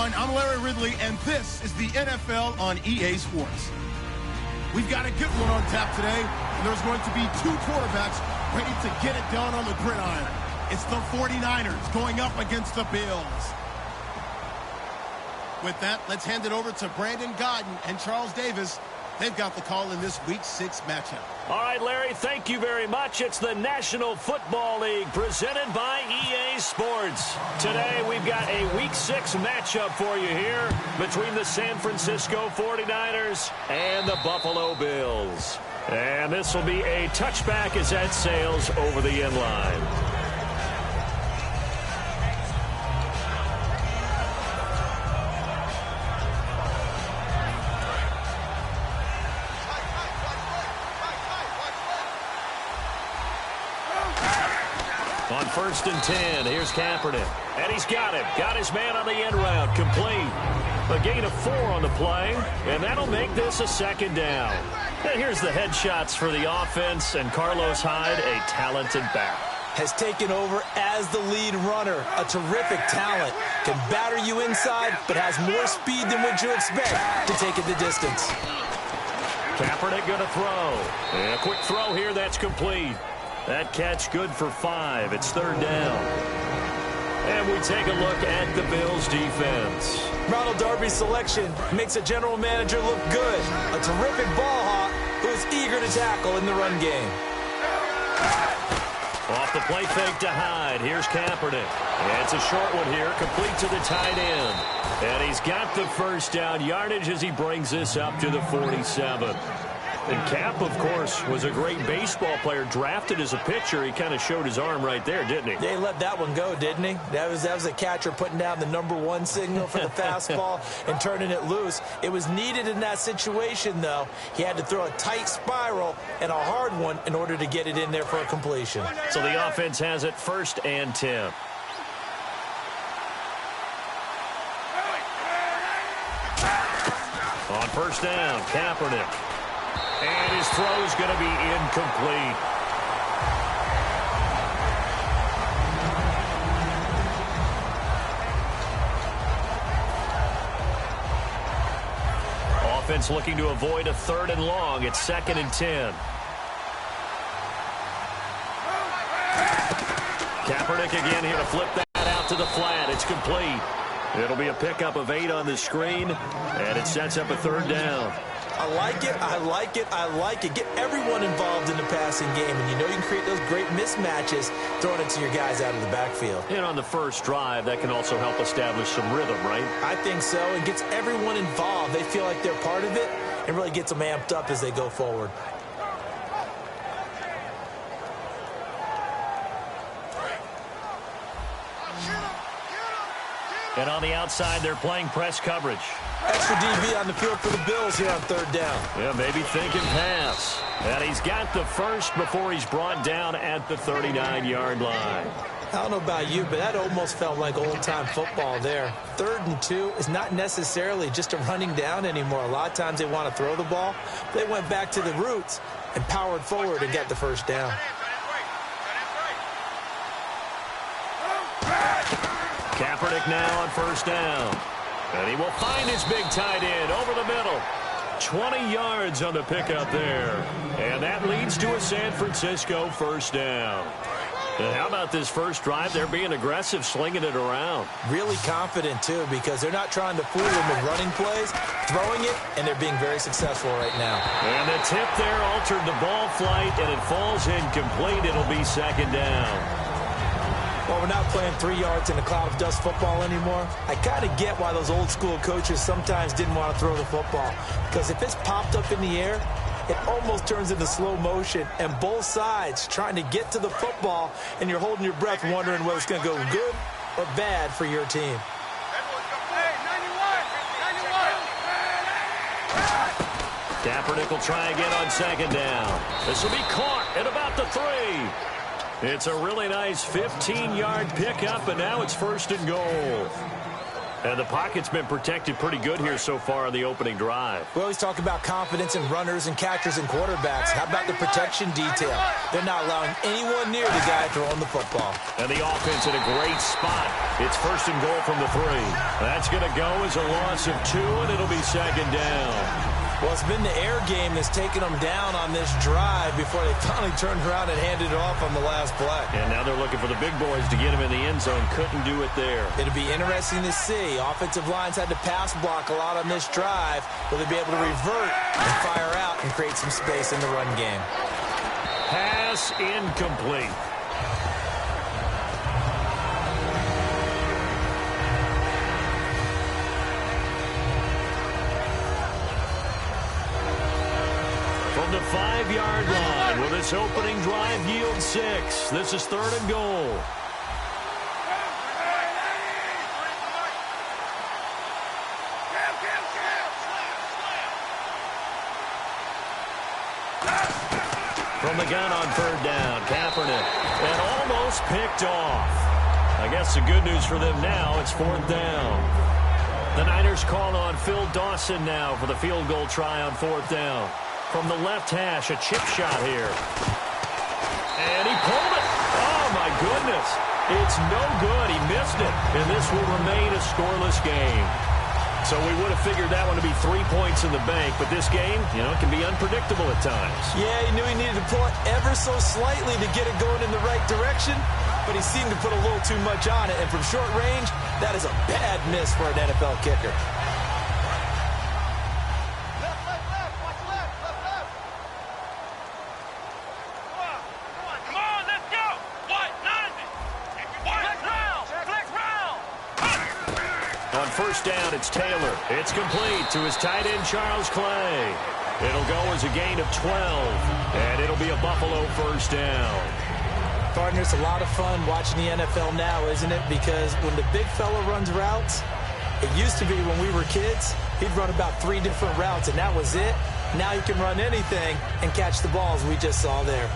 everyone. I'm Larry Ridley, and this is the NFL on EA Sports. We've got a good one on tap today, and there's going to be two quarterbacks ready to get it done on the gridiron. It's the 49ers going up against the Bills. With that, let's hand it over to Brandon Godden and Charles Davis. They've got the call in this Week 6 matchup. All right, Larry, thank you very much. It's the National Football League presented by EA Sports. Today, we've got a Week 6 matchup for you here between the San Francisco 49ers and the Buffalo Bills. And this will be a touchback as that sails over the end line. On 1st and 10, here's Kaepernick. And he's got him. Got his man on the end route. Complete. A gain of 4 on the play. And that'll make this a 2nd down. And here's the headshots for the offense. And Carlos Hyde, a talented back. Has taken over as the lead runner. A terrific talent. Can batter you inside, but has more speed than what you expect to take it the distance. Kaepernick going to throw. And a quick throw here. That's complete. That catch good for 5. It's 3rd down. And we take a look at the Bills' defense. Ronald Darby's selection makes a general manager look good. A terrific ball hawk who is eager to tackle in the run game. Off the play fake to Hyde. Here's Kaepernick. And it's a short one here, complete to the tight end. And he's got the 1st down yardage as he brings this up to the 47. And Cap, of course, was a great baseball player, drafted as a pitcher. He kind of showed his arm right there, didn't he? Yeah, he let that one go, didn't he? That was a catcher putting down the #1 signal for the fastball and turning it loose. It was needed in that situation, though. He had to throw a tight spiral and a hard one in order to get it in there for a completion. So the offense has it 1st and 10. On 1st down, Kaepernick. And his throw is going to be incomplete. Offense looking to avoid a 3rd and long. It's 2nd and 10. Kaepernick again here to flip that out to the flat. It's complete. It'll be a pickup of 8 on the screen, and it sets up a 3rd down. I like it, I like it, I like it. Get everyone involved in the passing game, and you know you can create those great mismatches throwing it to your guys out of the backfield. And on the first drive, that can also help establish some rhythm, right? I think so. It gets everyone involved. They feel like they're part of it and really gets them amped up as they go forward. And on the outside, they're playing press coverage. Extra DB on the field for the Bills here on 3rd down. Yeah, maybe thinking pass. And he's got the 1st before he's brought down at the 39-yard line. I don't know about you, but that almost felt like old-time football there. 3rd and 2 is not necessarily just a running down anymore. A lot of times they want to throw the ball. They went back to the roots and powered forward and got the 1st down. Kaepernick now on 1st down. And he will find his big tight end over the middle. 20 yards on the pickup there. And that leads to a San Francisco 1st down. And how about this first drive? They're being aggressive, slinging it around. Really confident, too, because they're not trying to fool them with running plays, throwing it, and they're being very successful right now. And the tip there altered the ball flight, and it falls incomplete. It'll be 2nd down. Well, we're not playing 3 yards in a cloud of dust football anymore. I kind of get why those old-school coaches sometimes didn't want to throw the football, because if it's popped up in the air, it almost turns into slow motion, and both sides trying to get to the football, and you're holding your breath wondering whether it's going to go good or bad for your team. Kaepernick will try again on 2nd down. This will be caught at about the 3. It's a really nice 15-yard pickup, and now it's 1st and goal. And the pocket's been protected pretty good here so far on the opening drive. We always talk about confidence in runners and catchers and quarterbacks. How about the protection detail? They're not allowing anyone near the guy throwing the football. And the offense in a great spot. It's 1st and goal from the 3. That's going to go as a loss of 2, and it'll be 2nd down. Well, it's been the air game that's taken them down on this drive before they finally turned around and handed it off on the last play. And now they're looking for the big boys to get him in the end zone. Couldn't do it there. It'll be interesting to see. Offensive lines had to pass block a lot on this drive. Will they be able to revert and fire out and create some space in the run game? Pass incomplete. From the 5-yard line, will this opening drive yield 6? This is 3rd and goal. From the gun on 3rd down, Kaepernick, and almost picked off. I guess the good news for them now, it's 4th down. The Niners call on Phil Dawson now for the field goal try on 4th down. From the left hash, a chip shot here. And he pulled it. Oh, my goodness. It's no good. He missed it. And this will remain a scoreless game. So we would have figured that one to be 3 points in the bank. But this game, you know, can be unpredictable at times. Yeah, he knew he needed to pull it ever so slightly to get it going in the right direction. But he seemed to put a little too much on it. And from short range, that is a bad miss for an NFL kicker. On 1st down, it's Taylor. It's complete to his tight end, Charles Clay. It'll go as a gain of 12, and it'll be a Buffalo 1st down. Partner, it's a lot of fun watching the NFL now, isn't it? Because when the big fella runs routes, it used to be when we were kids, he'd run about 3 different routes, and that was it. Now he can run anything and catch the balls we just saw there.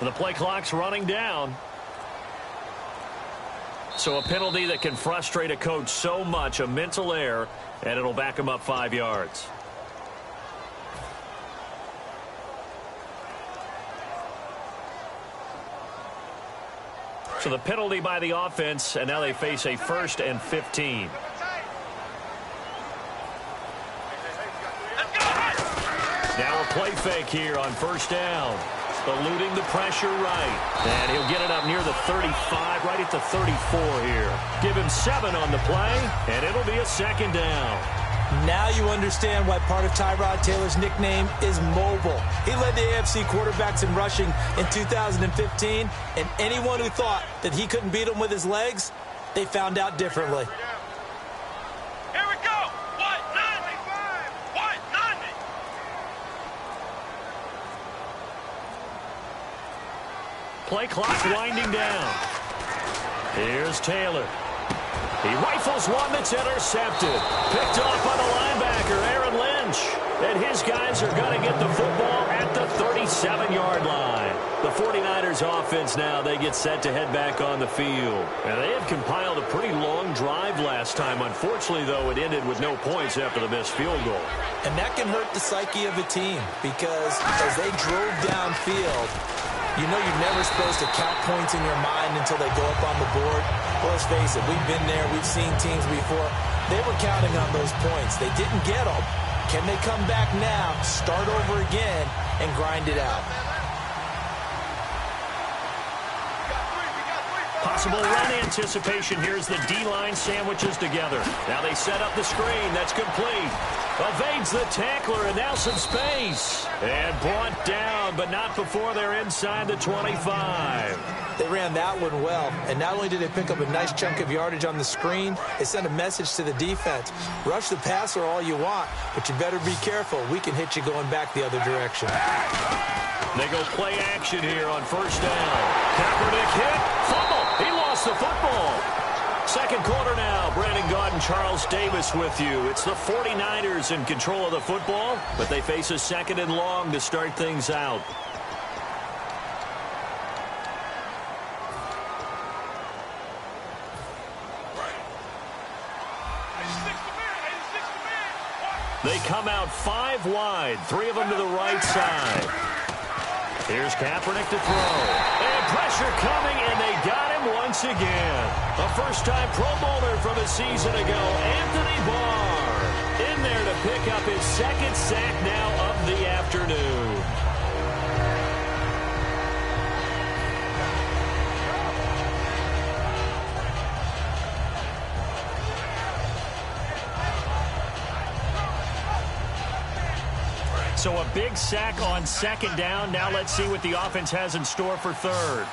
The play clock's running down. So a penalty that can frustrate a coach so much, a mental error, and it'll back him up 5 yards. So the penalty by the offense, and now they face a 1st and 15. Now a play fake here on 1st down. Eluding the pressure right. And he'll get it up near the 35, right at the 34 here. Give him 7 on the play, and it'll be a 2nd down. Now you understand why part of Tyrod Taylor's nickname is mobile. He led the AFC quarterbacks in rushing in 2015, and anyone who thought that he couldn't beat him with his legs, they found out differently. Here we go. 195. 190. Play clock winding down. Here's Taylor. He rifles one that's intercepted. Picked off by the linebacker, Aaron Lynch. And his guys are going to get the football at the 37-yard line. The 49ers offense now, they get set to head back on the field. And they had compiled a pretty long drive last time. Unfortunately, though, it ended with no points after the missed field goal. And that can hurt the psyche of a team because as they drove downfield, you know you're never supposed to count points in your mind until they go up on the board. Well, let's face it, we've been there. We've seen teams before. They were counting on those points. They didn't get them. Can they come back now, start over again, and grind it out? Possible run anticipation. Here's the D-line sandwiches together. Now they set up the screen. That's complete. Evades the tackler, and now some space. And brought down, but not before they're inside the 25. They ran that one well, and not only did they pick up a nice chunk of yardage on the screen, they sent a message to the defense. Rush the passer all you want, but you better be careful. We can hit you going back the other direction. They go play action here on 1st down. Kaepernick hit. Fumble. He lost the football. Second quarter now. Brandon Gaudin, Charles Davis with you. It's the 49ers in control of the football, but they face a second and long to start things out. They come out 5 wide, 3 of them to the right side. Here's Kaepernick to throw. And pressure coming, and they got him once again. A first-time Pro Bowler from a season ago, Anthony Barr, in there to pick up his second sack now of the afternoon. So a big sack on second down. Now let's see what the offense has in store for third.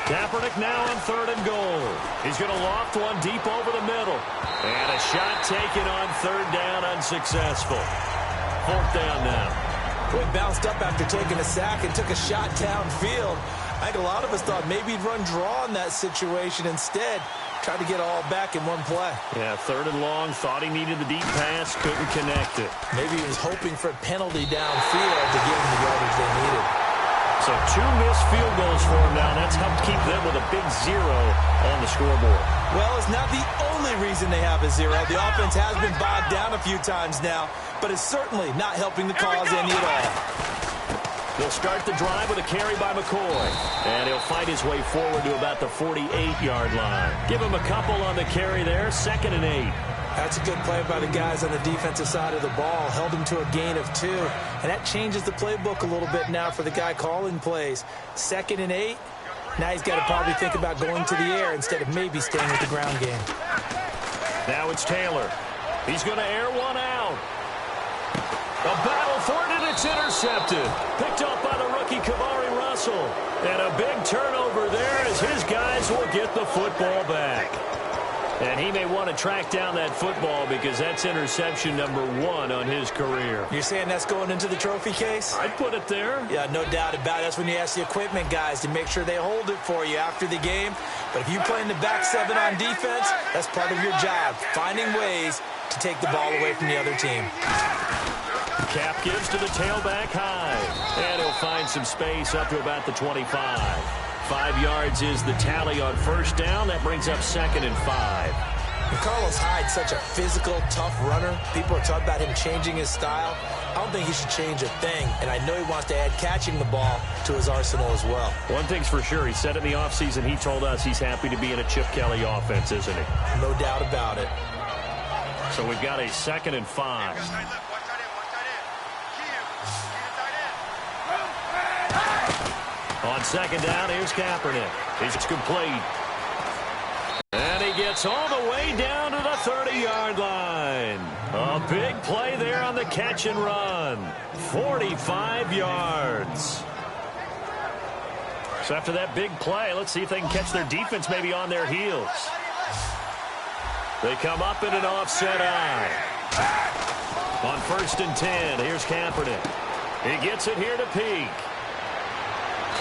Kaepernick now on third and goal. He's going to loft one deep over the middle. And a shot taken on third down, unsuccessful. Fourth down now. Boy, bounced up after taking a sack and took a shot downfield. I think a lot of us thought maybe he'd run draw in that situation instead. Tried to get all back in one play. Yeah, third and long. Thought he needed the deep pass. Couldn't connect it. Maybe he was hoping for a penalty downfield to give him the yardage they needed. So 2 missed field goals for him now. That's helped keep them with a big 0 on the scoreboard. Well, it's not the only reason they have a 0. The offense has been bogged down a few times now, but it's certainly not helping the cause any at all. He'll start the drive with a carry by McCoy. And he'll fight his way forward to about the 48-yard line. Give him a couple on the carry there. 2nd and 8. That's a good play by the guys on the defensive side of the ball. Held him to a gain of 2. And that changes the playbook a little bit now for the guy calling plays. 2nd and 8. Now he's got to probably think about going to the air instead of maybe staying with the ground game. Now it's Taylor. He's going to air one out. A battle for it, and it's intercepted. Picked off by the rookie, Kamari Russell. And a big turnover there as his guys will get the football back. And he may want to track down that football because that's interception number 1 on his career. You're saying that's going into the trophy case? I'd put it there. Yeah, no doubt about it. That's when you ask the equipment guys to make sure they hold it for you after the game. But if you play in the back 7 on defense, that's part of your job, finding ways to take the ball away from the other team. Cap gives to the tailback high. And he'll find some space up to about the 25. 5 yards is the tally on first down. That brings up 2nd and 5. Carlos Hyde's such a physical, tough runner. People are talking about him changing his style. I don't think he should change a thing. And I know he wants to add catching the ball to his arsenal as well. One thing's for sure. He said in the offseason he told us he's happy to be in a Chip Kelly offense, isn't he? No doubt about it. So we've got a 2nd and 5. On second down, here's Kaepernick. It's complete. And he gets all the way down to the 30-yard line. A big play there on the catch and run. 45 yards. So after that big play, let's see if they can catch their defense maybe on their heels. They come up in an offset eye. On 1st and 10, here's Kaepernick. He gets it here to Peak.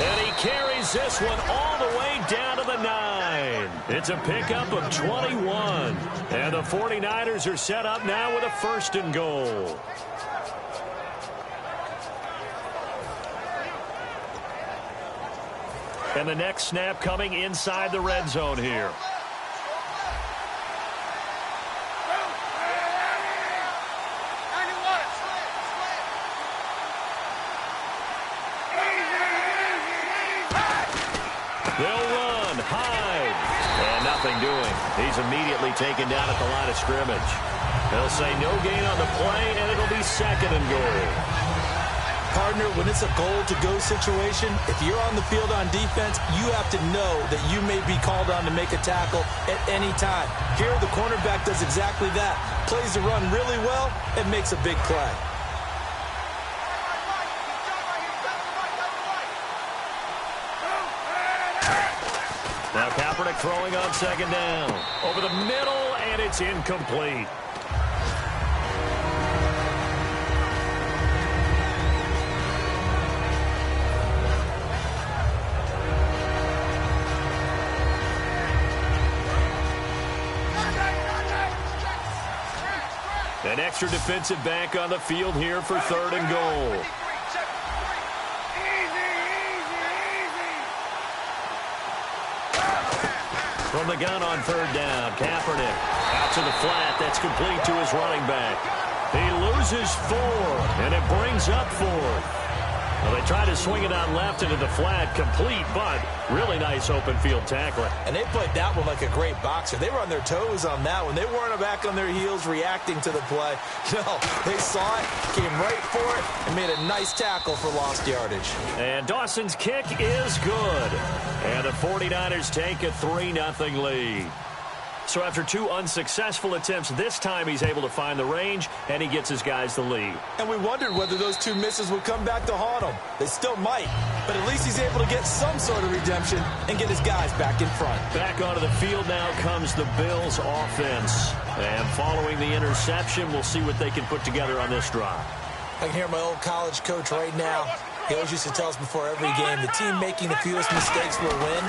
And he carries this one all the way down to the 9. It's a pickup of 21. And the 49ers are set up now with a 1st and goal. And the next snap coming inside the red zone here. They'll run, Hyde, and nothing doing. He's immediately taken down at the line of scrimmage. They'll say no gain on the play, and it'll be 2nd and goal. Partner, when it's a goal-to-go situation, if you're on the field on defense, you have to know that you may be called on to make a tackle at any time. Here, the cornerback does exactly that. Plays the run really well and makes a big play. Now Kaepernick throwing on second down. Over the middle, and it's incomplete. An extra defensive back on the field here for 3rd and goal. From the gun on 3rd down, Kaepernick out to the flat. That's complete to his running back. He loses 4, and it brings up 4th. Well, they tried to swing it on left into the flat, complete, but really nice open field tackling. And they played that one like a great boxer. They were on their toes on that one. They weren't back on their heels reacting to the play. No, they saw it, came right for it, and made a nice tackle for lost yardage. And Dawson's kick is good. And the 49ers take a 3-0 lead. So after 2 unsuccessful attempts, this time he's able to find the range, and he gets his guys the lead. And we wondered whether those 2 misses would come back to haunt him. They still might, but at least he's able to get some sort of redemption and get his guys back in front. Back onto the field now comes the Bills offense. And following the interception, we'll see what they can put together on this drive. I can hear my old college coach right now. He always used to tell us before every game, the team making the fewest mistakes will win.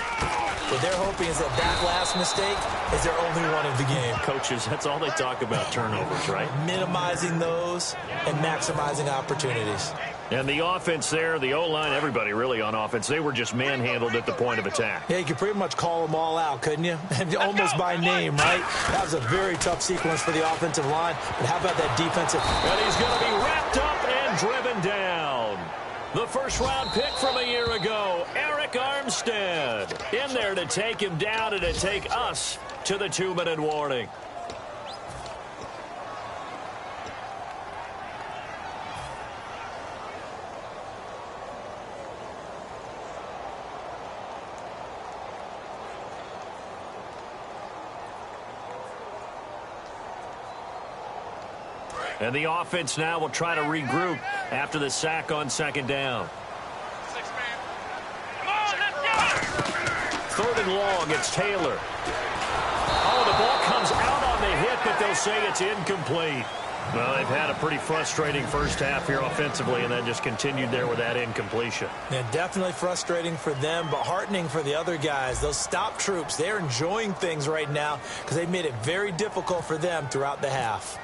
What they're hoping is that that last mistake is their only one of the game. Coaches, that's all they talk about, turnovers, right? Minimizing those and maximizing opportunities. And the offense there, the O-line, everybody really on offense, they were just manhandled at the point of attack. Yeah, you could pretty much call them all out, couldn't you? Almost by name, right? That was a very tough sequence for the offensive line. But how about that defensive? And he's going to be wrapped up and driven down. The first-round pick from a year ago, Eric Armstead, in there to take him down and to take us to the 2-minute warning. And the offense now will try to regroup after the sack on 2nd down. 3rd and long, it's Taylor. Oh, the ball comes out on the hit, but they'll say it's incomplete. Well, they've had a pretty frustrating first half here offensively, and then just continued there with that incompletion. Yeah, definitely frustrating for them, but heartening for the other guys. Those stop troops, they're enjoying things right now because they've made it very difficult for them throughout the half.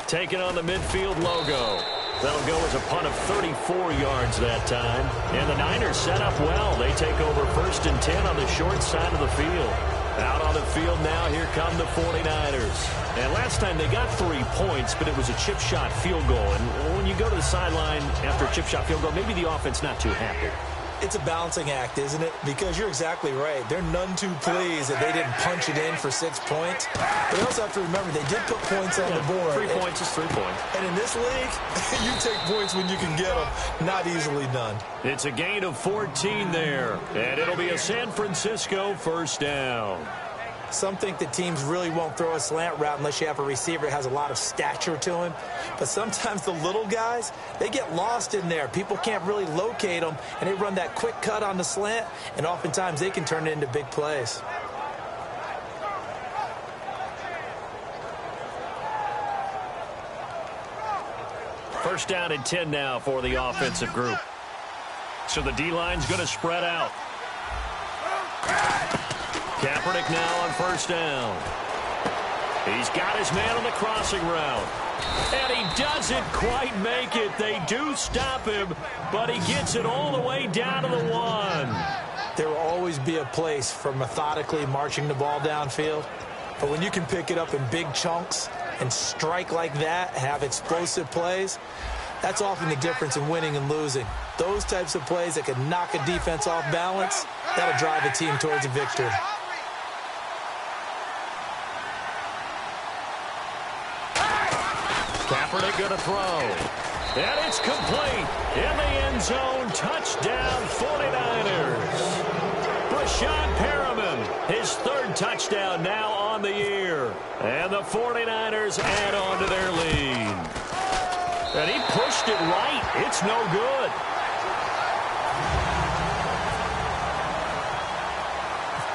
Taking on the midfield logo. That'll go as a punt of 34 yards that time. And the Niners set up well. They take over 1st and 10 on the short side of the field. Out on the field now, here come the 49ers. And last time they got 3 points, but it was a chip shot field goal. And when you go to the sideline after a chip shot field goal, maybe the offense not too happy. It's a balancing act, isn't it? Because you're exactly right. They're none too pleased that they didn't punch it in for 6 points. But you also have to remember, they did put points on the board. 3 points is 3 points. And in this league, you take points when you can get them. Not easily done. It's a gain of 14 there. And it'll be a San Francisco 1st down. Some think that teams really won't throw a slant route unless you have a receiver that has a lot of stature to him. But sometimes the little guys, they get lost in there. People can't really locate them, and they run that quick cut on the slant, and oftentimes they can turn it into big plays. First down and 10 now for the offensive group. So the D-line's going to spread out. Kaepernick now on 1st down. He's got his man on the crossing route. And he doesn't quite make it. They do stop him, but he gets it all the way down to the 1. There will always be a place for methodically marching the ball downfield. But when you can pick it up in big chunks and strike like that, have explosive plays, that's often the difference in winning and losing. Those types of plays that can knock a defense off balance, that'll drive a team towards a victory. Kaepernick going to throw. And it's complete. In the end zone, touchdown 49ers. Brashad Perriman, his 3rd touchdown now on the year. And the 49ers add on to their lead. And he pushed it right. It's no good.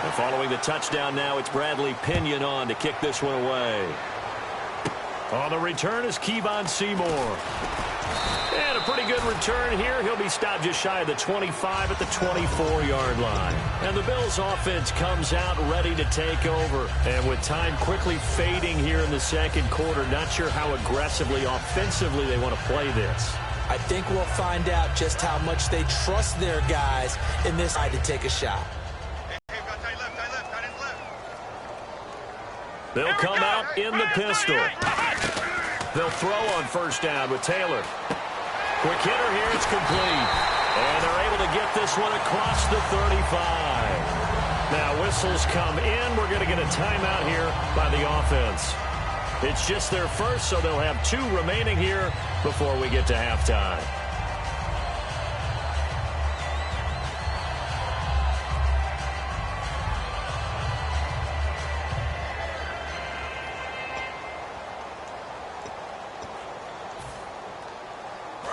And following the touchdown now, it's Bradley Pinion on to kick this one away. On the return is Kevon Seymour. And a pretty good return here. He'll be stopped just shy of the 25 at the 24-yard line. And the Bills offense comes out ready to take over. And with time quickly fading here in the second quarter, not sure how aggressively, offensively they want to play this. I think we'll find out just how much they trust their guys in this side to take a shot. They'll come out in the pistol. They'll throw on first down with Taylor. Quick hitter here, it's complete. And they're able to get this one across the 35. Now whistles come in. We're going to get a timeout here by the offense. It's just their first, so they'll have 2 remaining here before we get to halftime.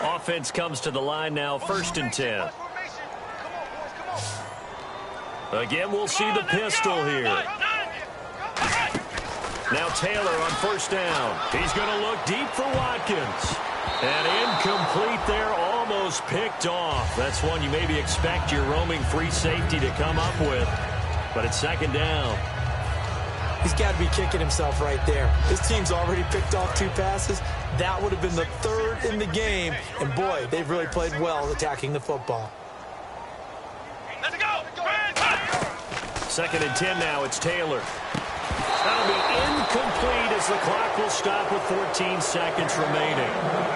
Offense comes to the line now, 1st and 10. Again, we'll see the pistol here. Now Taylor on first down. He's going to look deep for Watkins. And incomplete there, almost picked off. That's one you maybe expect your roaming free safety to come up with. But it's 2nd down. He's got to be kicking himself right there. His team's already picked off 2 passes. That would have been the 3rd in the game. And, boy, they've really played well attacking the football. Let's go. 2nd and 10 now. It's Taylor. That'll be incomplete as the clock will stop with 14 seconds remaining.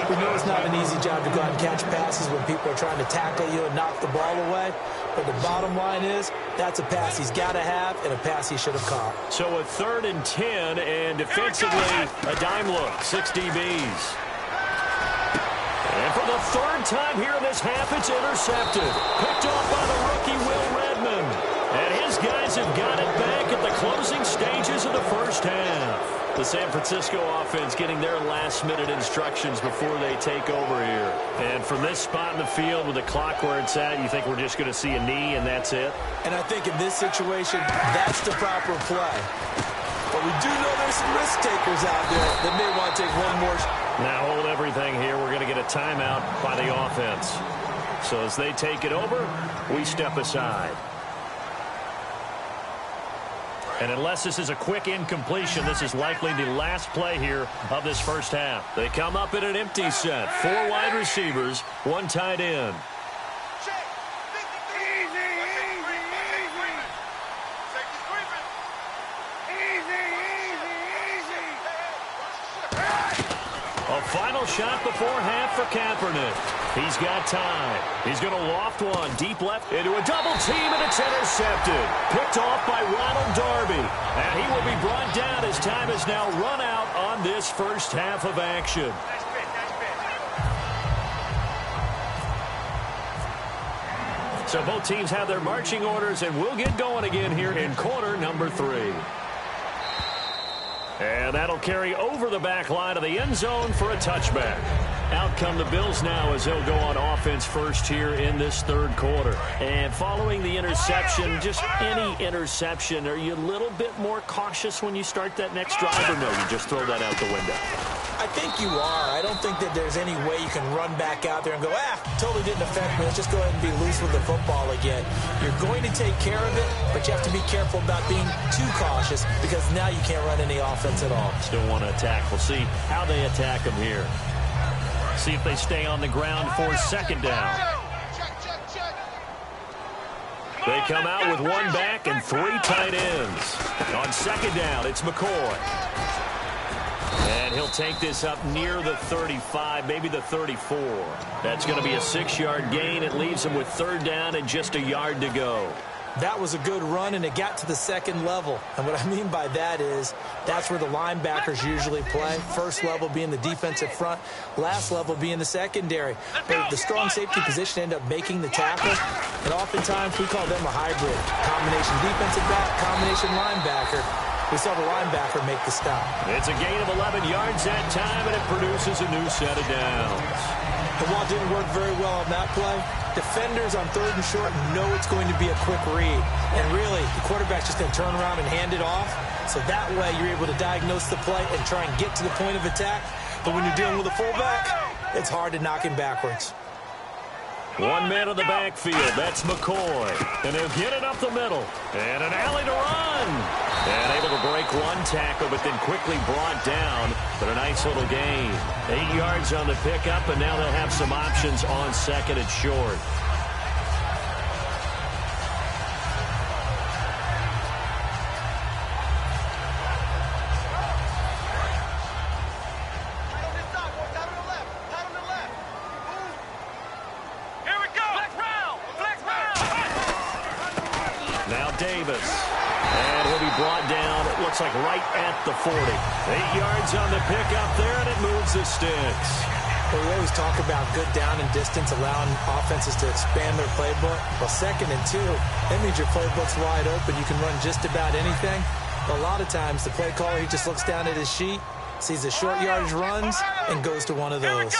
We know it's not an easy job to go out and catch passes when people are trying to tackle you and knock the ball away. But the bottom line is, that's a pass he's got to have and a pass he should have caught. So a 3rd and 10, and defensively, a dime look, 6 DBs. And for the 3rd time here in this half, it's intercepted. Picked off by the rookie, Will Redmond. And his guys have got it back at the closing stages of the first half. The San Francisco offense getting their last-minute instructions before they take over here. And from this spot in the field with the clock where it's at, you think we're just going to see a knee and that's it? And I think in this situation, that's the proper play. But we do know there's some risk takers out there that may want to take one more. Now hold everything here. We're going to get a timeout by the offense. So as they take it over, we step aside. And unless this is a quick incompletion, this is likely the last play here of this first half. They come up in an empty set. 4 wide receivers, 1 tight end. A final shot before half for Kaepernick. He's got time. He's going to loft one deep left into a double team, and it's intercepted. Picked off by Ronald Darby. And he will be brought down as time has now run out on this first half of action. So both teams have their marching orders, and we'll get going again here in quarter number 3. And that'll carry over the back line of the end zone for a touchback. Out come the Bills now as they'll go on offense first here in this 3rd quarter. And following the interception, just any interception, are you a little bit more cautious when you start that next drive, or no, you just throw that out the window? I think you are. I don't think that there's any way you can run back out there and go, totally didn't affect me. Let's just go ahead and be loose with the football again. You're going to take care of it, but you have to be careful about being too cautious because now you can't run any offense at all. Still want to attack. We'll see how they attack them here. See if they stay on the ground for 2nd down. They come out with 1 back and 3 tight ends. On 2nd down, it's McCoy. And he'll take this up near the 35, maybe the 34. That's going to be a 6-yard gain. It leaves him with 3rd down and just a yard to go. That was a good run, and it got to the 2nd level. And what I mean by that is that's where the linebackers usually play. First level being the defensive front, last level being the secondary. But the strong safety position ended up making the tackle, and oftentimes we call them a hybrid. Combination defensive back, combination linebacker. We saw the linebacker make the stop. It's a gain of 11 yards that time, and it produces a new set of downs. And while it didn't work very well on that play, defenders on 3rd and short know it's going to be a quick read. And really, the quarterback's just going to turn around and hand it off. So that way, you're able to diagnose the play and try and get to the point of attack. But when you're dealing with a fullback, it's hard to knock him backwards. One man in the backfield. That's McCoy. And he'll get it up the middle. And an alley to run. And able to break one tackle, but then quickly brought down. But a nice little gain. 8 yards on the pickup, and now they'll have some options on second and short. Like right at the 40. 8 yards on the pickup there, and it moves the sticks. Well, we always talk about good down and distance, allowing offenses to expand their playbook. Well, 2nd and 2, that means your playbook's wide open. You can run just about anything. But a lot of times, the play caller, he just looks down at his sheet, sees the short yardage runs, and goes to one of those.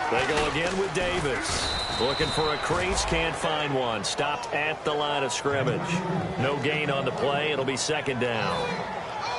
They go again with Davis. Looking for a crease, can't find one. Stopped at the line of scrimmage. No gain on the play. It'll be 2nd down.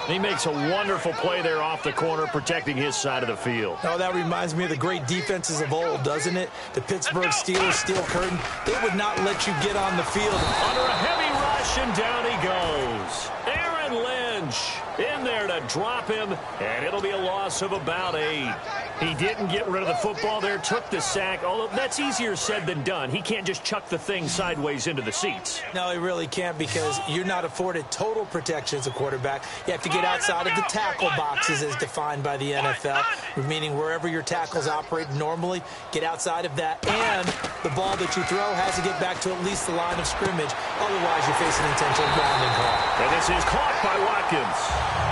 He makes a wonderful play there off the corner, protecting his side of the field. Oh, that reminds me of the great defenses of old, doesn't it? The Pittsburgh Steelers, Steel Curtain, they would not let you get on the field. Under a heavy rush, and down he goes. Aaron Lynch in there to drop him, and it'll be a loss of about 8. He didn't get rid of the football there, took the sack, although that's easier said than done. He can't just chuck the thing sideways into the seats. No, he really can't, because you're not afforded total protection as a quarterback. You have to get outside of the tackle boxes as defined by the NFL, meaning wherever your tackles operate normally, get outside of that, and the ball that you throw has to get back to at least the line of scrimmage. Otherwise, you're facing intentional grounding call. And this is caught by Watkins.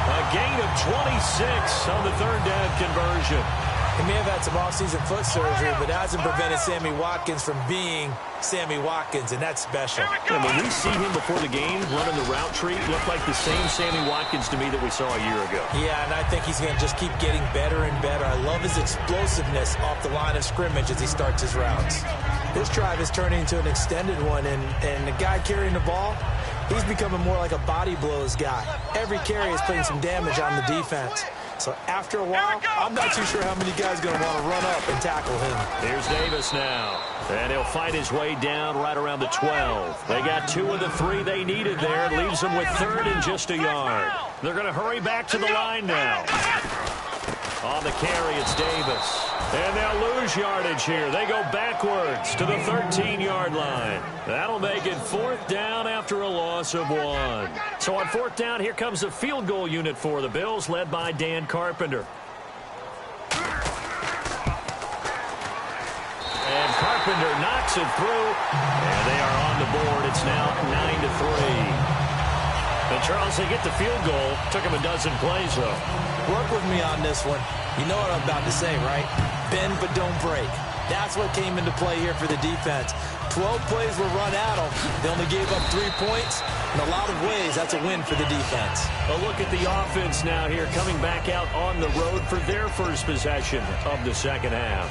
A gain of 26 on the 3rd down conversion. He may have had some offseason foot surgery, but that hasn't prevented Sammy Watkins from being Sammy Watkins, and that's special. And when we see him before the game running the route tree, it looked like the same Sammy Watkins to me that we saw a year ago. Yeah, and I think he's going to just keep getting better and better. I love his explosiveness off the line of scrimmage as he starts his routes. This drive is turning into an extended one, and the guy carrying the ball, he's becoming more like a body blows guy. Every carry is putting some damage on the defense. So after a while, I'm not too sure how many guys are going to want to run up and tackle him. Here's Davis now. And he'll fight his way down right around the 12. They got 2 of the 3 they needed there. It leaves them with 3rd and just a yard. They're going to hurry back to the line now. On the carry, it's Davis. And they'll lose yardage here. They go backwards to the 13-yard line. That'll make it 4th down after a loss of 1. So on 4th down, here comes the field goal unit for the Bills, led by Dan Carpenter. And Carpenter knocks it through. And they are on the board. It's now 9-3. And Charles, they get the field goal. Took him a dozen plays, though. Work with me on this one. You know what I'm about to say, right? Bend but don't break. That's what came into play here for the defense. 12 plays were run at them. They only gave up 3 points. In a lot of ways, that's a win for the defense. A look at the offense now here, coming back out on the road for their first possession of the 2nd half.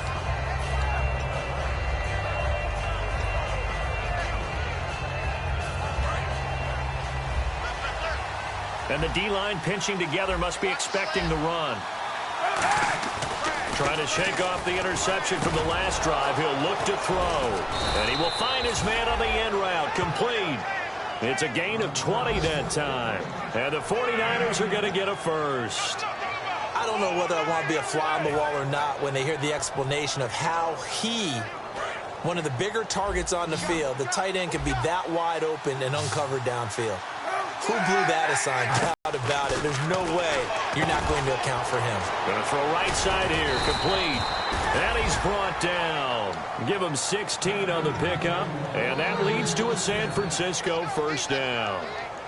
And the D-line pinching together, must be expecting the run. Trying to shake off the interception from the last drive. He'll look to throw. And he will find his man on the end route. Complete. It's a gain of 20 that time. And the 49ers are going to get a first. I don't know whether I want to be a fly on the wall or not when they hear the explanation of how he, one of the bigger targets on the field, the tight end, can be that wide open and uncovered downfield. Who blew that aside? Doubt about it. There's no way you're not going to account for him. Going to throw right side here. Complete. And he's brought down. Give him 16 on the pickup. And that leads to a San Francisco first down.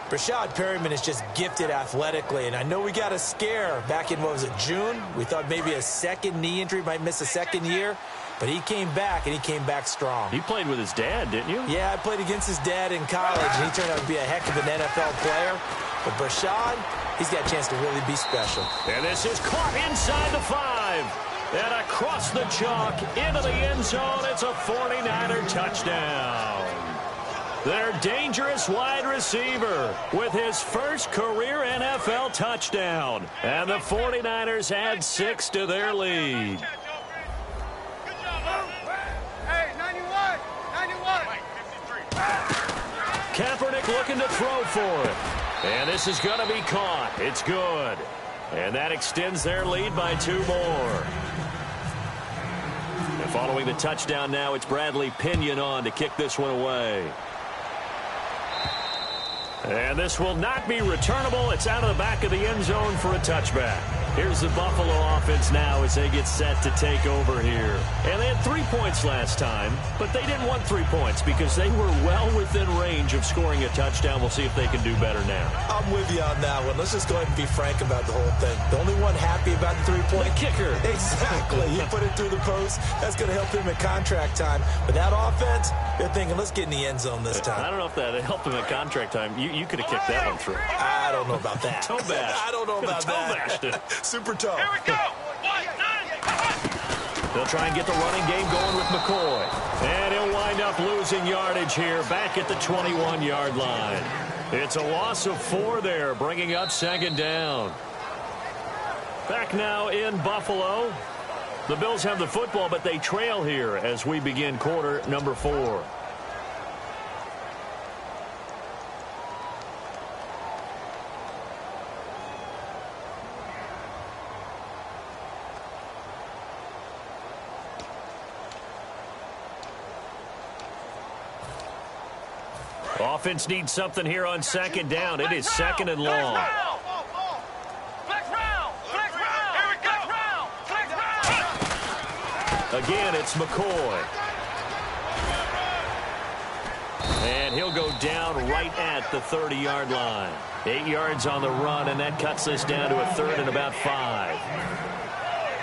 Rashad Perryman is just gifted athletically, and I know we got a scare back in, what was it, June? We thought maybe a second knee injury, might miss a second year, but he came back, and he came back strong. You played with his dad, didn't you? Yeah, I played against his dad in college, and he turned out to be a heck of an NFL player. But Rashad, he's got a chance to really be special. And this is caught inside the 5. And across the chalk into the end zone. It's a 49er touchdown. Their dangerous wide receiver with his first career NFL touchdown. And the 49ers add 6 to their lead. Hey, 91. Kaepernick looking to throw for it. And this is going to be caught. It's good. And that extends their lead by 2 more. And following the touchdown now, it's Bradley Pinion on to kick this one away. And this will not be returnable. It's out of the back of the end zone for a touchback. Here's the Buffalo offense now as they get set to take over here. And they had 3 points last time, but they didn't want 3 points because they were well within range of scoring a touchdown. We'll see if they can do better now. I'm with you on that one. Let's just go ahead and be frank about the whole thing. The only one happy about the 3-point kicker. Exactly. He put it through the post. That's going to help him at contract time. But that offense, they're thinking, let's get in the end zone this time. I don't know if that helped him at contract time. You could have kicked that one through. I don't know about that. Toe bash. I don't know about that. It. Super toe. Here we go. 1, 9. They'll try and get the running game going with McCoy. And he'll wind up losing yardage here back at the 21-yard line. It's a loss of 4 there, bringing up 2nd down. Back now in Buffalo. The Bills have the football, but they trail here as we begin quarter number 4. Offense needs something here on 2nd down. It is 2nd and long. Again, it's McCoy. And he'll go down right at the 30-yard line. 8 yards on the run, and that cuts us down to a 3rd and about 5.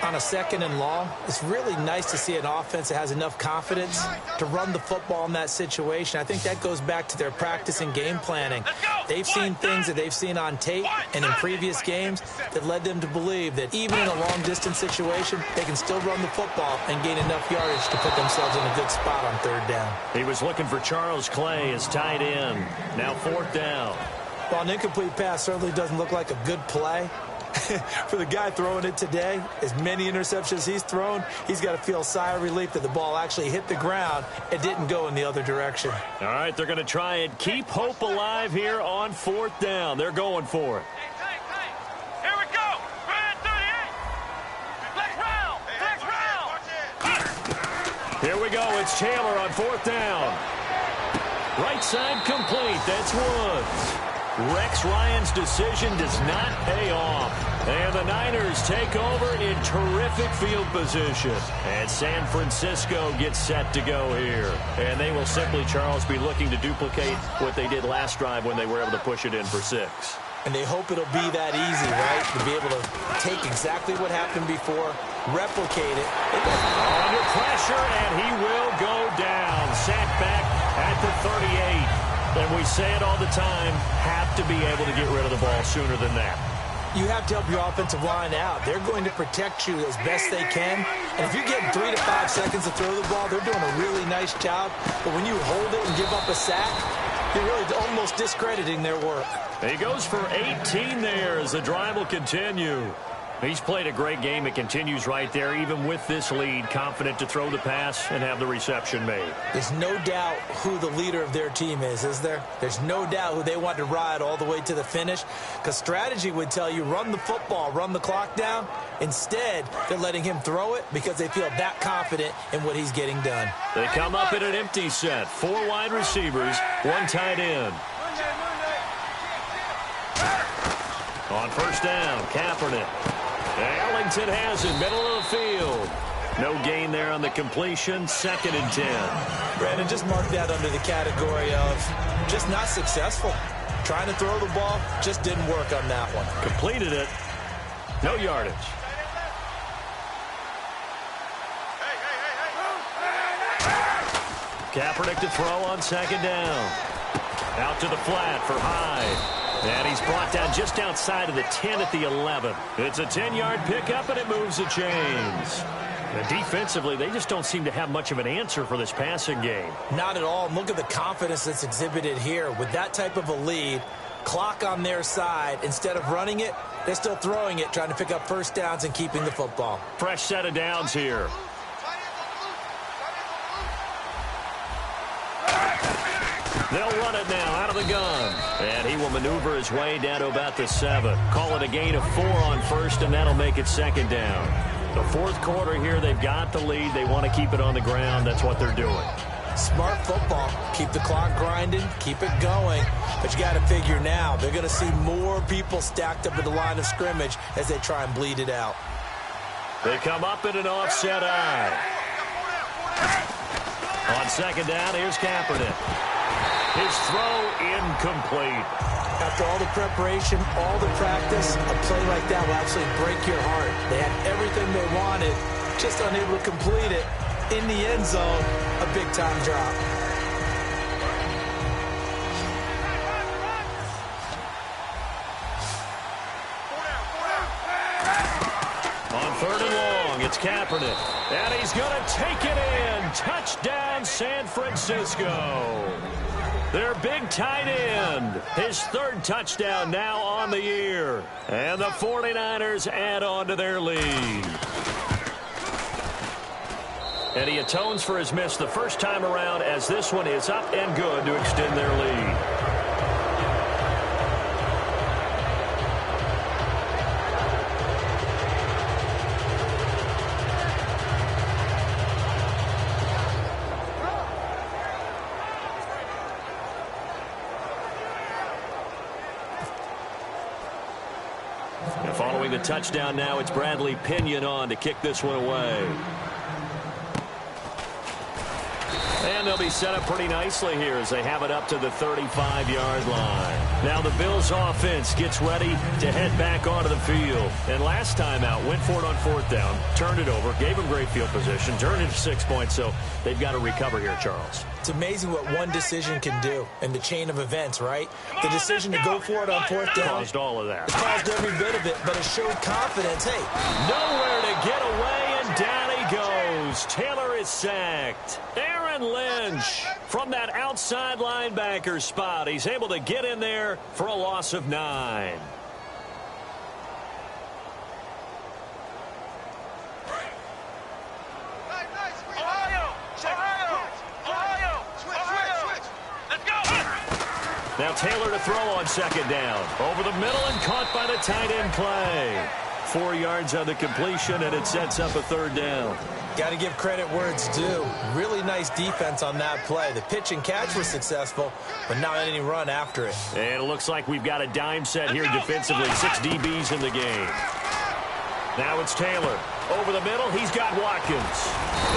On a 2nd and long, it's really nice to see an offense that has enough confidence to run the football in that situation. I think that goes back to their practice and game planning. They've seen things that they've seen on tape and in previous games that led them to believe that even in a long-distance situation, they can still run the football and gain enough yardage to put themselves in a good spot on 3rd down. He was looking for Charles Clay as tight end. Now 4th down. While an incomplete pass certainly doesn't look like a good play, for the guy throwing it today, as many interceptions he's thrown, he's got to feel a sigh of relief that the ball actually hit the ground and didn't go in the other direction. All right, they're going to try and keep hope alive here on 4th down. They're going for it. Here we go. Brand 38. Next round. Here we go. It's Chandler on 4th down. Right side complete. That's Woods. Rex Ryan's decision does not pay off. And the Niners take over in terrific field position. And San Francisco gets set to go here. And they will simply, Charles, be looking to duplicate what they did last drive when they were able to push it in for 6. And they hope it'll be that easy, right? To be able to take exactly what happened before, replicate it. Under pressure, and he will go down. Sacked back at the 38. And we say it all the time, have to be able to get rid of the ball sooner than that. You have to help your offensive line out. They're going to protect you as best they can. And if you're getting 3 to 5 seconds to throw the ball, they're doing a really nice job. But when you hold it and give up a sack, you're really almost discrediting their work. He goes for 18 there as the drive will continue. He's played a great game. It continues right there, even with this lead, confident to throw the pass and have the reception made. There's no doubt who the leader of their team is there? There's no doubt who they want to ride all the way to the finish, because strategy would tell you run the football, run the clock down. Instead, they're letting him throw it because they feel that confident in what he's getting done. They come up in an empty set. 4 wide receivers, 1 tight end. On 1st down, Kaepernick. Ellington has it, middle of the field. No gain there on the completion, 2nd and 10. Brandon, just mark that under the category of just not successful. Trying to throw the ball, just didn't work on that one. Completed it, no yardage. Kaepernick to throw on 2nd down. Out to the flat for Hyde. And he's brought down just outside of the 10 at the 11. It's a 10-yard pickup, and it moves the chains. And defensively, they just don't seem to have much of an answer for this passing game. Not at all. And look at the confidence that's exhibited here. With that type of a lead, clock on their side, instead of running it, they're still throwing it, trying to pick up first downs and keeping the football. Fresh set of downs here. They'll run it now out of the gun. And he will maneuver his way down to about the 7. Call it a gain of 4 on first, and that'll make it second down. The fourth quarter here, they've got the lead. They want to keep it on the ground. That's what they're doing. Smart football. Keep the clock grinding. Keep it going. But you got to figure now, they're going to see more people stacked up at the line of scrimmage as they try and bleed it out. They come up in an offset eye. On second down, here's Kaepernick. His throw incomplete. After all the preparation, all the practice, a play like that will absolutely break your heart. They had everything they wanted, just unable to complete it. In the end zone, a big-time drop. On third and long, it's Kaepernick. And he's going to take it in. Touchdown, San Francisco. Their big tight end. His third touchdown now on the year. And the 49ers add on to their lead. And he atones for his miss the first time around, as this one is up and good to extend their lead. And following the touchdown now, it's Bradley Pinion on to kick this one away. And they'll be set up pretty nicely here as they have it up to the 35-yard line. Now the Bills offense gets ready to head back onto the field. And last time out, went for it on fourth down, turned it over, gave them great field position, turned it to 6 points, so they've got to recover here, Charles. It's amazing what one decision can do in the chain of events, right? The decision to go for it on fourth down caused all of that. It caused every bit of it, but it showed confidence. Hey, nowhere to get away, and down he goes. Taylor is sacked. Aaron Lynch from that outside linebacker spot. He's able to get in there for a loss of 9. Now Taylor to throw on second down. Over the middle and caught by the tight end play. 4 yards on the completion, and it sets up a third down. Got to give credit where it's due. Really nice defense on that play. The pitch and catch was successful, but not any run after it. And it looks like we've got a dime set here defensively. 6 DBs in the game. Now it's Taylor. Over the middle, he's got Watkins.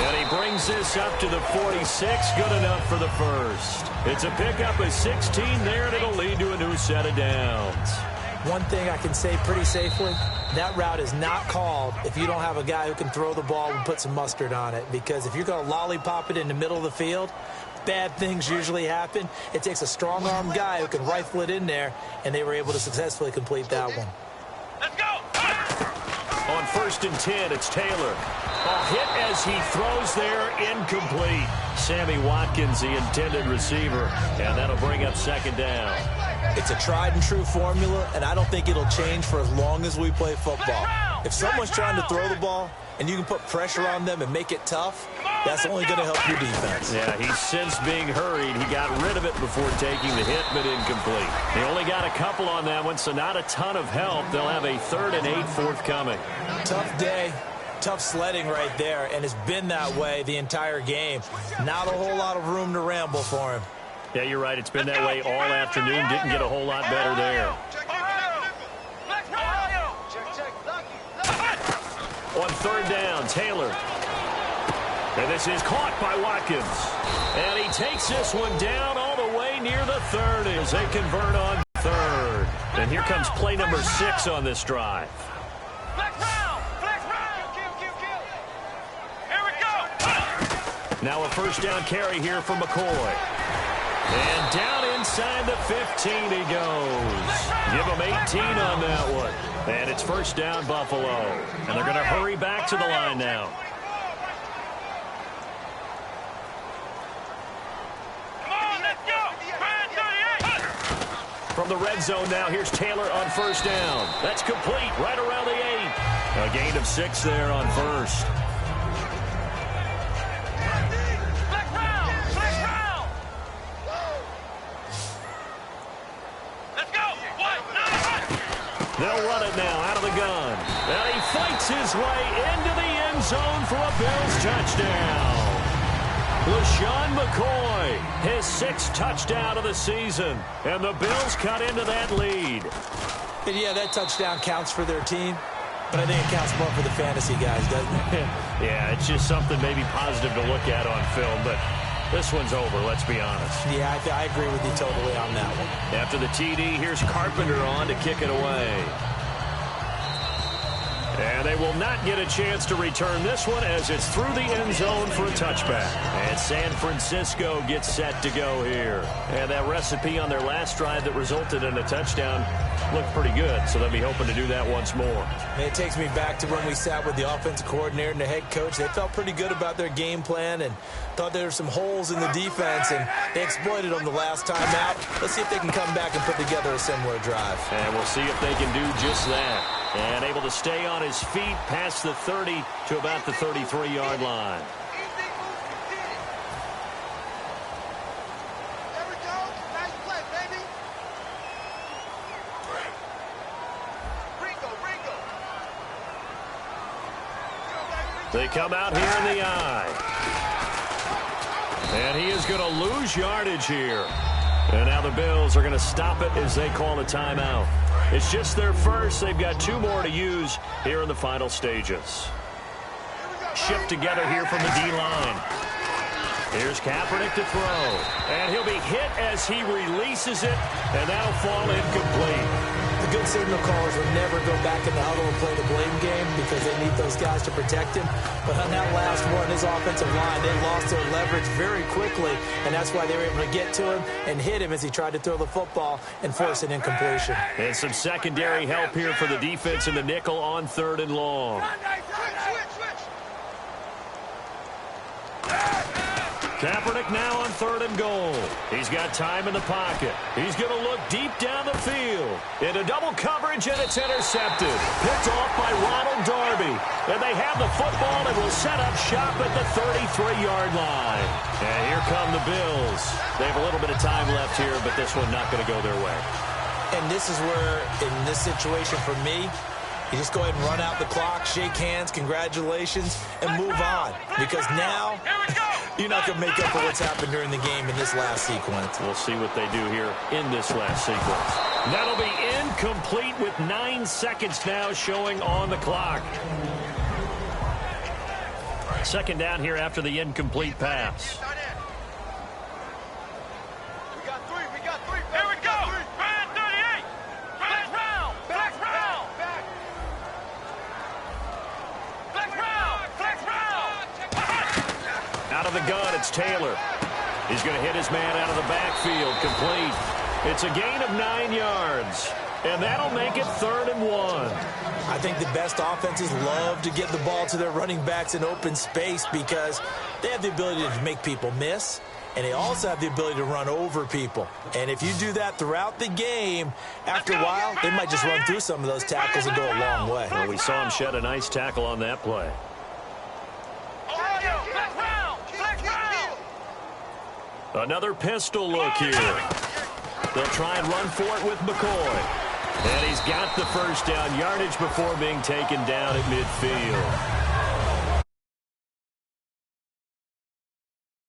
And he brings this up to the 46. Good enough for the first. It's a pickup of 16 there, and it'll lead to a new set of downs. One thing I can say pretty safely, that route is not called if you don't have a guy who can throw the ball and put some mustard on it. Because if you're going to lollipop it in the middle of the field, bad things usually happen. It takes a strong-armed guy who can rifle it in there, and they were able to successfully complete that one. Let's go! On first and 10, it's Taylor. A hit as he throws there, incomplete. Sammy Watkins, the intended receiver, and that'll bring up second down. It's a tried-and-true formula, and I don't think it'll change for as long as we play football. If someone's trying to throw the ball and you can put pressure on them and make it tough, that's only going to help your defense. Yeah, he's since being hurried. He got rid of it before taking the hit, but incomplete. He only got a couple on that one, so not a ton of help. They'll have a 3rd and 8 forthcoming. Tough day. Tough sledding right there, and it's been that way the entire game. Not a whole lot of room to ramble for him. Yeah, you're right. It's been that way all afternoon. Didn't get a whole lot better there. On third down, Taylor. And this is caught by Watkins. And he takes this one down all the way near the 30 as they convert on third. And here comes play number 6 on this drive. Now a first down carry here for McCoy. And down inside the 15 he goes. Give him 18 on that one. And it's first down Buffalo. And they're going to hurry back to the line now. the red zone now. Here's Taylor on first down. That's complete right around the 8. A gain of 6 there on first. They'll run it now out of the gun. And he fights his way into the end zone for a Bills touchdown. LaShawn McCoy, his 6th touchdown of the season. And the Bills cut into that lead. And yeah, that touchdown counts for their team. But I think it counts more for the fantasy guys, doesn't it? Yeah, it's just something maybe positive to look at on film. But this one's over, let's be honest. Yeah, I agree with you totally on that one. After the TD, here's Carpenter on to kick it away. And they will not get a chance to return this one as it's through the end zone for a touchback. And San Francisco gets set to go here. And that recipe on their last drive that resulted in a touchdown looked pretty good, so they'll be hoping to do that once more. And it takes me back to when we sat with the offensive coordinator and the head coach. They felt pretty good about their game plan and thought there were some holes in the defense, and they exploited them the last time out. Let's see if they can come back and put together a similar drive. And we'll see if they can do just that. And able to stay on his feet past the 30 to about the 33-yard line. They come out here in the eye. And he is going to lose yardage here. And now the Bills are going to stop it as they call a timeout. It's just their first. They've got 2 more to use here in the final stages. Shift together here from the D-line. Here's Kaepernick to throw. And he'll be hit as he releases it. And that'll fall incomplete. The good signal callers will never go back in the huddle and play the blame game because they need those guys to protect him. But on that last one, his offensive line, they lost their leverage very quickly, and that's why they were able to get to him and hit him as he tried to throw the football and force an incompletion. And some secondary help here for the defense in the nickel on 3rd and long. Kaepernick now on 3rd and goal. He's got time in the pocket. He's going to look deep down the field. Into double coverage, and it's intercepted. Picked off by Ronald Darby. And they have the football and will set up shop at the 33-yard line. And here come the Bills. They have a little bit of time left here, but this one not going to go their way. And this is where, in this situation for me, you just go ahead and run out the clock, shake hands, congratulations, and move on. Because now, you're not going to make up for what's happened during the game in this last sequence. We'll see what they do here in this last sequence. That'll be incomplete with 9 seconds now showing on the clock. 2nd down here after the incomplete pass. Out of the gun, it's Taylor. He's going to hit his man out of the backfield, complete. It's a gain of 9 yards, and that'll make it 3rd and 1. I think the best offenses love to get the ball to their running backs in open space because they have the ability to make people miss, and they also have the ability to run over people. And if you do that throughout the game, after a while, they might just run through some of those tackles and go a long way. Well, we saw him shed a nice tackle on that play. Another pistol look here. They'll try and run for it with McCoy. And he's got the first down yardage before being taken down at midfield.